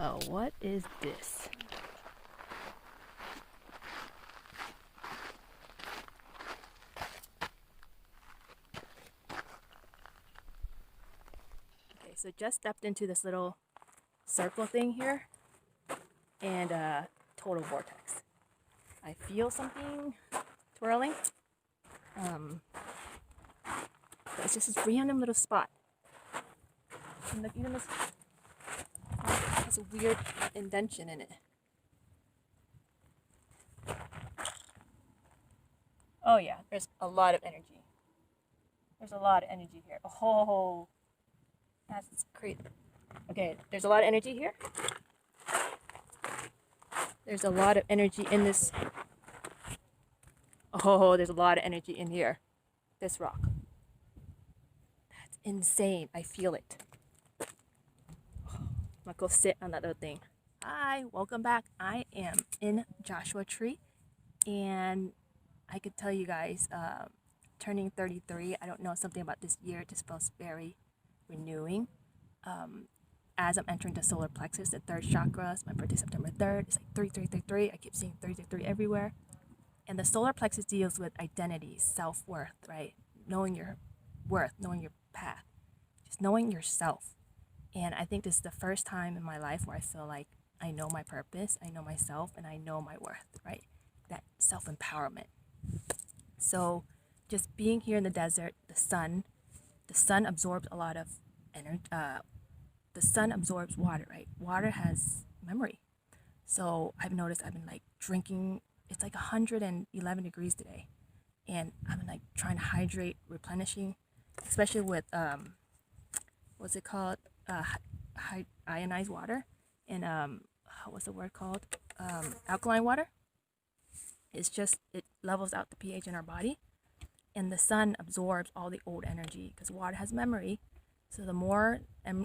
What is this? Okay, so just stepped into this little circle thing here and total vortex. I feel something twirling. But it's just this random little spot. And like even this has a weird indentation in it. Oh yeah, there's a lot of energy. There's a lot of energy here. Oh, that's crazy. Okay, there's a lot of energy here. There's a lot of energy in this. Oh, there's a lot of energy in here. This rock. That's insane. I feel it. I'm gonna go sit on that little thing. Hi, welcome back. I am in Joshua Tree, and I could tell you guys, turning 33. I don't know, something about this year. It just feels very renewing. As I'm entering the solar plexus, the third chakra. It's my birthday, September 3rd. It's like 3333. I keep seeing 333 everywhere. And the solar plexus deals with identity, self-worth, right? Knowing your worth, knowing your path, just knowing yourself. And I think this is the first time in my life where I feel like I know my purpose, I know myself, and I know my worth, right? That self-empowerment. So just being here in the desert, the sun absorbs a lot of energy. The sun absorbs water, right? Water has memory. So I've noticed I've been like drinking, it's like 111 degrees today. And I've been like trying to hydrate, replenishing, especially with, what's it called? Ionized water. And, what's the word called? Alkaline water. It's just, it levels out the pH in our body. And the sun absorbs all the old energy because water has memory. So the more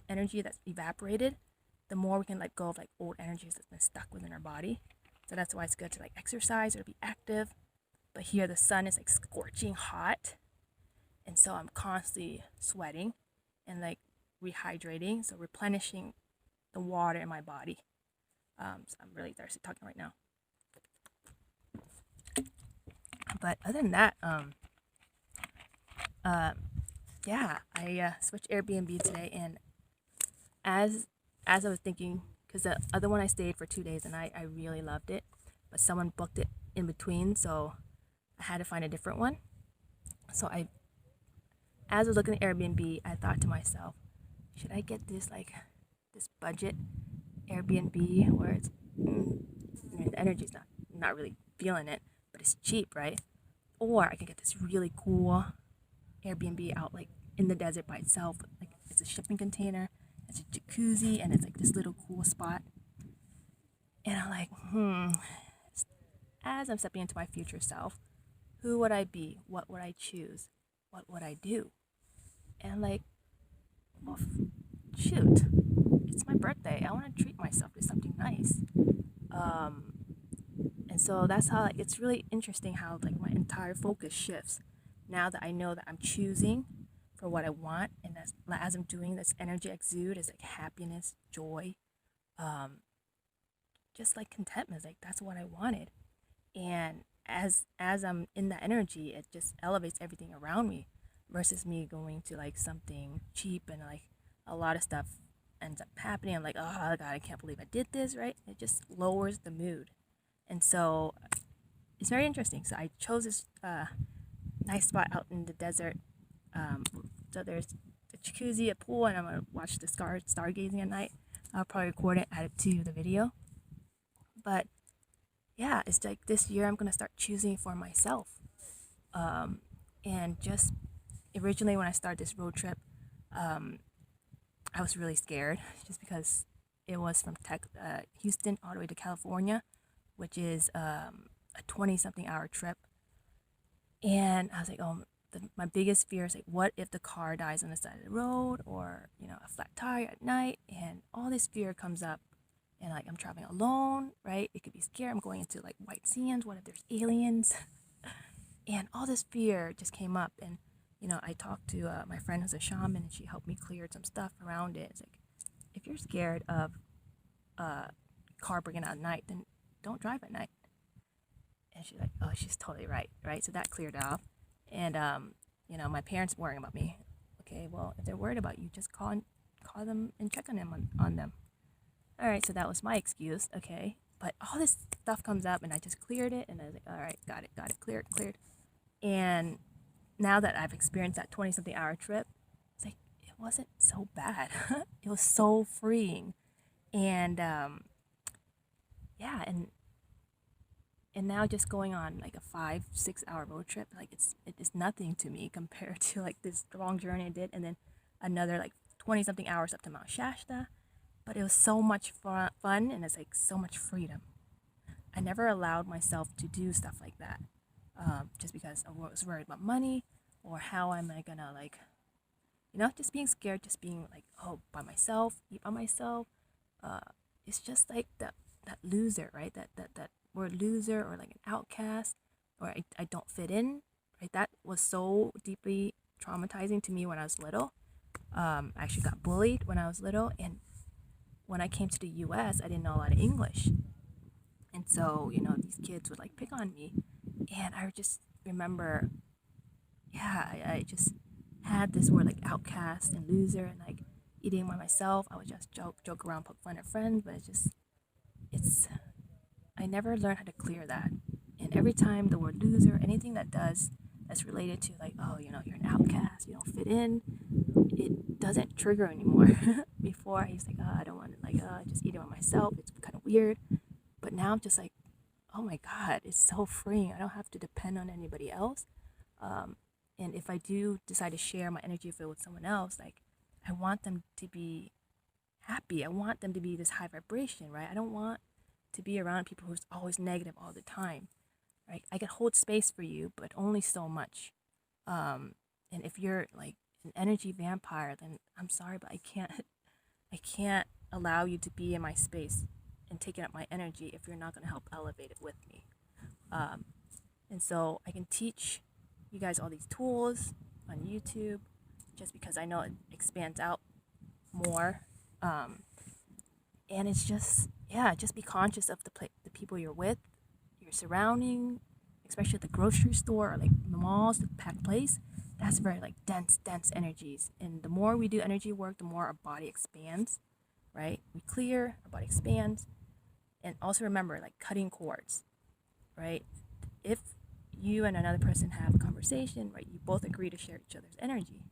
energy that's evaporated, the more we can let go of like old energies that's been stuck within our body. So that's why it's good to like exercise or be active. But here the sun is like scorching hot. And so I'm constantly sweating and like rehydrating. So replenishing the water in my body. So I'm really thirsty talking right now. But other than that, yeah, I switched Airbnb today, and as I was thinking, because the other one I stayed for 2 days and I really loved it, but someone booked it in between, so I had to find a different one. So as I was looking at Airbnb, I thought to myself, should I get this budget Airbnb where it's the energy's not really feeling it, but it's cheap, right? Or I can get this really cool Airbnb out like in the desert by itself. Like it's a shipping container, it's a jacuzzi, and it's like this little cool spot. And I'm like, as I'm stepping into my future self, who would I be? What would I choose? What would I do? And I'm like, well, shoot, it's my birthday. I want to treat myself to something nice. And so that's how like it's really interesting how like my entire focus shifts now that I know that I'm choosing for what I want, and as I'm doing this energy exude is like happiness, joy, just like contentment. Like that's what I wanted, and as I'm in that energy, it just elevates everything around me, versus me going to like something cheap and like a lot of stuff ends up happening. I'm like, oh God, I can't believe I did this, right? It just lowers the mood, and so it's very interesting. So I chose this nice spot out in the desert. So there's a jacuzzi, a pool, and I'm gonna watch the stargazing at night. I'll probably record it, add it to the video. But yeah, it's like this year I'm gonna start choosing for myself. And just originally when I started this road trip, I was really scared just because it was from Houston all the way to California, which is a 20-something hour trip. And I was like, oh, my biggest fear is like, what if the car dies on the side of the road, or a flat tire at night, and all this fear comes up, and like I'm traveling alone, right? It could be scary. I'm going into like white sands. What if there's aliens? And all this fear just came up, and I talked to my friend who's a shaman, and she helped me clear some stuff around it. It's like, if you're scared of car breaking out at night, then don't drive at night. And she's like, oh, she's totally right, right? So that cleared off. And my parents worrying about me. Okay, well, if they're worried about you, just call them and check on them. All right, so that was my excuse. Okay, but all this stuff comes up, and I just cleared it, and I was like, all right, got it, cleared. And now that I've experienced that 20-something hour trip, it's like it wasn't so bad. It was so freeing, and yeah, and now just going on like a 5-6 hour road trip, like it is nothing to me compared to like this long journey I did, and then another like 20-something hours up to Mount Shasta. But it was so much fun, and it's like so much freedom. I never allowed myself to do stuff like that, just because I was worried about money, or how am I gonna like, just being scared, just being like, oh, by myself, eat by myself. It's just like that loser, right? That word loser, or like an outcast, or I don't fit in, right? That was so deeply traumatizing to me when I was little. I actually got bullied when I was little, and when I came to the US, I didn't know a lot of English. And so, these kids would like pick on me. And I just remember, yeah, I just had this word like outcast and loser, and like eating by myself. I would just joke around, poke fun at friends, but I never learned how to clear that. And every time the word loser, anything that's related to like, oh, you're an outcast, you don't fit in, it doesn't trigger anymore. Before I used to like, oh, I don't want to like, just eat it by myself. It's kind of weird. But now I'm just like, oh my God, it's so freeing. I don't have to depend on anybody else. And if I do decide to share my energy field with someone else, like I want them to be happy. I want them to be this high vibration, right? I don't want to be around people who's always negative all the time, right? I can hold space for you, but only so much. And if you're like an energy vampire, then I'm sorry, but I can't allow you to be in my space and taking up my energy if you're not going to help elevate it with me. And so I can teach you guys all these tools on YouTube, just because I know it expands out more. And it's just, yeah, just be conscious of the people you're with, your surrounding, especially at the grocery store, or like the malls, the packed place. That's very like dense energies. And the more we do energy work, the more our body expands, right? We clear, our body expands. And also remember, like cutting cords, right? If you and another person have a conversation, right, you both agree to share each other's energy,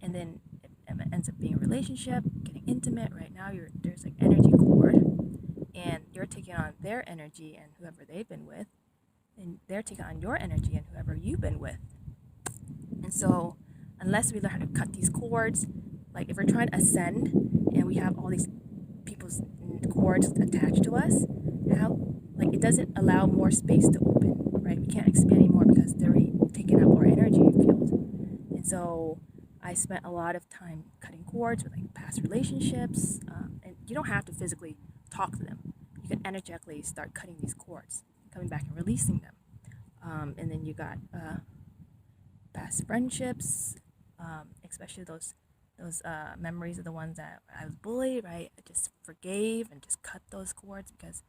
and then it ends up being a relationship, getting intimate, right? Now there's like energy cord, and you're taking on their energy and whoever they've been with, and they're taking on your energy and whoever you've been with. And so unless we learn how to cut these cords, like if we're trying to ascend and we have all these people's cords attached to us, how like it doesn't allow more space to open, right? We can't expand anymore because they're already taking up our energy field. And so I spent a lot of time cutting cords with like past relationships, and you don't have to physically talk to them. You can energetically start cutting these cords, coming back and releasing them. And then you got past friendships, especially those memories of the ones that I was bullied, right? I just forgave and just cut those cords, because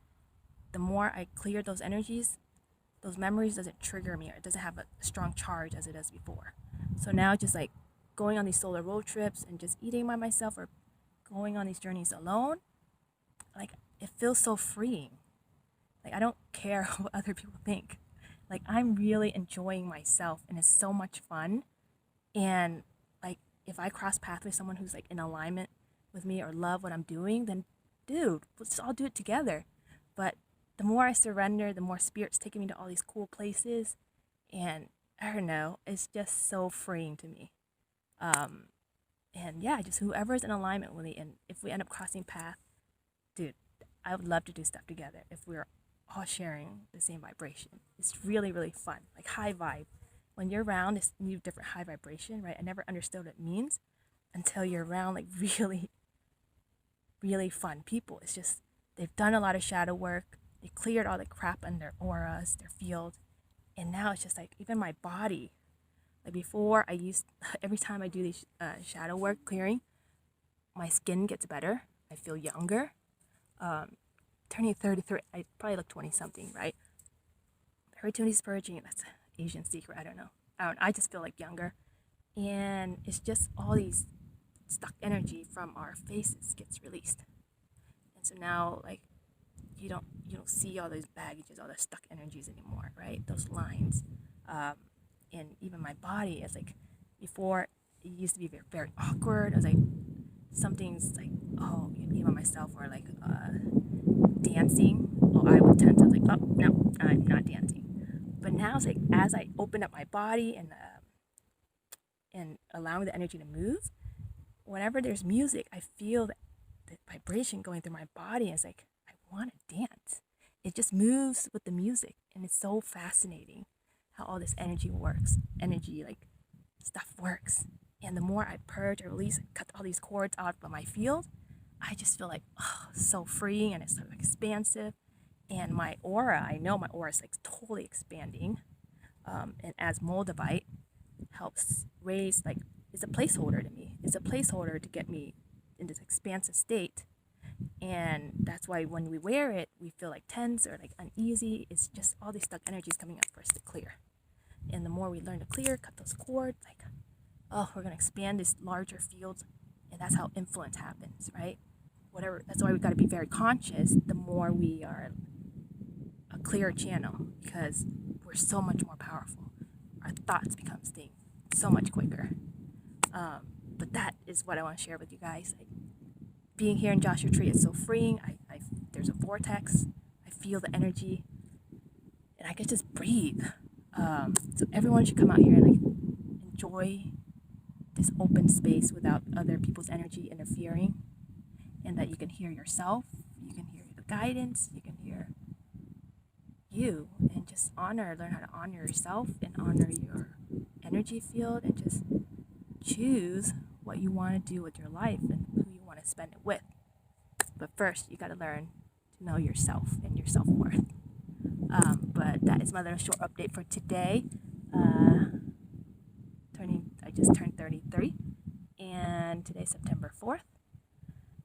the more I cleared those energies, those memories doesn't trigger me, or it doesn't have a strong charge as it does before. So now just like going on these solo road trips and just eating by myself, or going on these journeys alone, like it feels so freeing. Like I don't care what other people think. Like I'm really enjoying myself, and it's so much fun. And like if I cross paths with someone who's like in alignment with me or love what I'm doing, then dude, let's all do it together. But the more I surrender, the more spirit's taking me to all these cool places, and I don't know, it's just so freeing to me. And yeah, just whoever's in alignment with me, and if we end up crossing paths, dude, I would love to do stuff together if we're all sharing the same vibration. It's really, really fun, like high vibe. When you're around this new different high vibration, right? I never understood what it means until you're around like really, really fun people. It's just, they've done a lot of shadow work. They cleared all the crap in their auras, their field. And now it's just like, even my body, like before every time I do these shadow work clearing, my skin gets better. I feel younger. Turning 33, I probably look 20 something, right? Her 20s purging, that's an Asian secret. I don't know. I just feel like younger. And it's just all these stuck energy from our faces gets released. And so now, like, you don't see all those baggages, all those stuck energies anymore, right? Those lines. And even my body is like, before it used to be very, very awkward. I was like, something's like, oh, even myself, or like dancing. Oh, I would tense. I was like, oh no, I'm not dancing. But now it's like, as I open up my body and allowing the energy to move, whenever there's music, I feel the vibration going through my body. It's like, I want to dance. It just moves with the music, and it's so fascinating how all this energy works. Energy, like, stuff works. And the more I purge or release, cut all these cords out of my field, I just feel like, oh, so freeing, and it's so expansive. And my aura, I know my aura is like totally expanding. And as Moldavite helps raise, like, it's a placeholder to me. It's a placeholder to get me in this expansive state. And that's why when we wear it, we feel like tense or like uneasy. It's just all these stuck energies coming up for us to clear. And the more we learn to clear, cut those cords, like, oh, we're going to expand these larger fields. And that's how influence happens, right? Whatever. That's why we've got to be very conscious the more we are a clear channel, because we're so much more powerful. Our thoughts become things so much quicker. But that is what I want to share with you guys. Like, being here in Joshua Tree is so freeing. There's a vortex. I feel the energy, and I can just breathe. So everyone should come out here and like enjoy this open space without other people's energy interfering, and that you can hear yourself, you can hear the guidance, you can hear you, and just learn how to honor yourself and honor your energy field, and just choose what you want to do with your life and who you want to spend it with. But first, you got to learn to know yourself and your self-worth. But that is my little short update for today. I just turned 33, and today's September 4th.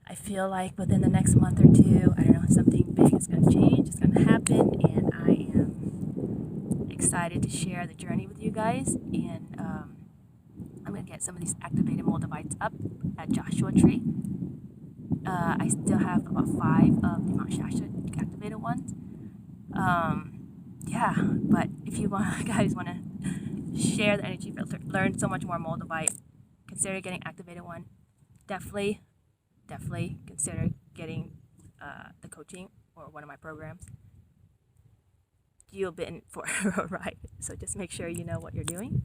I feel like within the next month or two, I don't know, something big is going to change, it's going to happen, and I am excited to share the journey with you guys. And I'm going to get some of these activated Moldavites up at Joshua Tree. I still have about 5 of the Mount Shasta activated ones. Yeah, but if you guys want to share the energy filter, learn so much more Moldavite, consider getting activated one. Definitely consider getting the coaching or one of my programs. You've been for a ride, so just make sure you know what you're doing.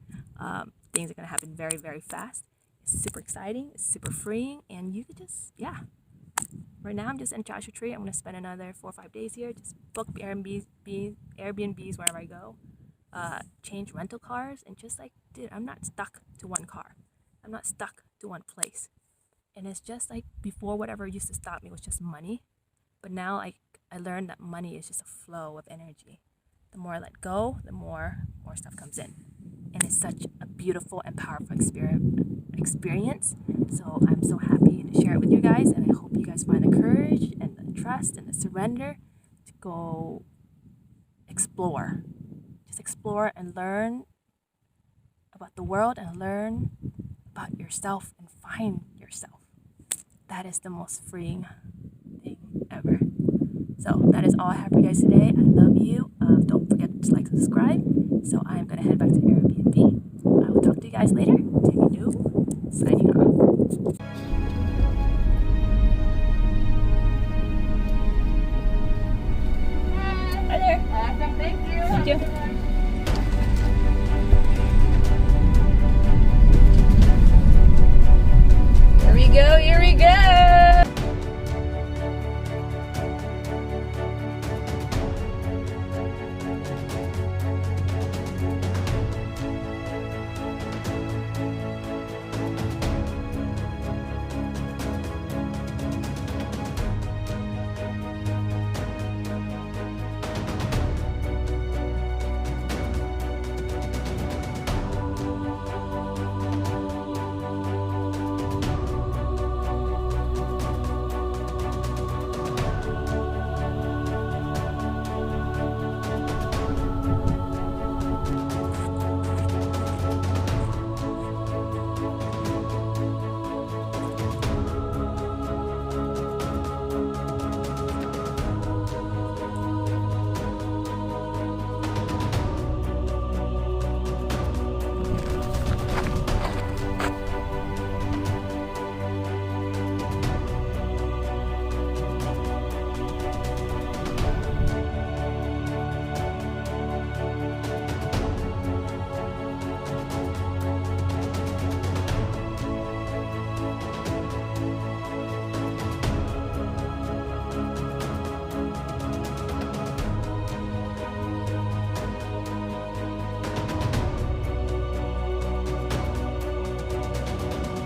Things are going to happen very, very fast. It's super exciting, it's super freeing, and you could just, yeah. Right now I'm just in Joshua Tree. I'm going to spend another 4 or 5 days here. Just book Airbnbs wherever I go. Change rental cars, and just like, dude, I'm not stuck to one car. I'm not stuck to one place. And it's just like before, whatever used to stop me was just money. But now I learned that money is just a flow of energy. The more I let go, the more stuff comes in. And it's such a beautiful and powerful experience. So I'm so happy to share it with you guys. And I hope you guys find the courage and the trust and the surrender to go explore. Just explore and learn about the world, and learn about yourself and find yourself. That is the most freeing thing ever. So that is all I have for you guys today. I love you. Don't forget to like, subscribe. So I'm going to head back to Airbnb. I will talk to you guys later. Take a signing off.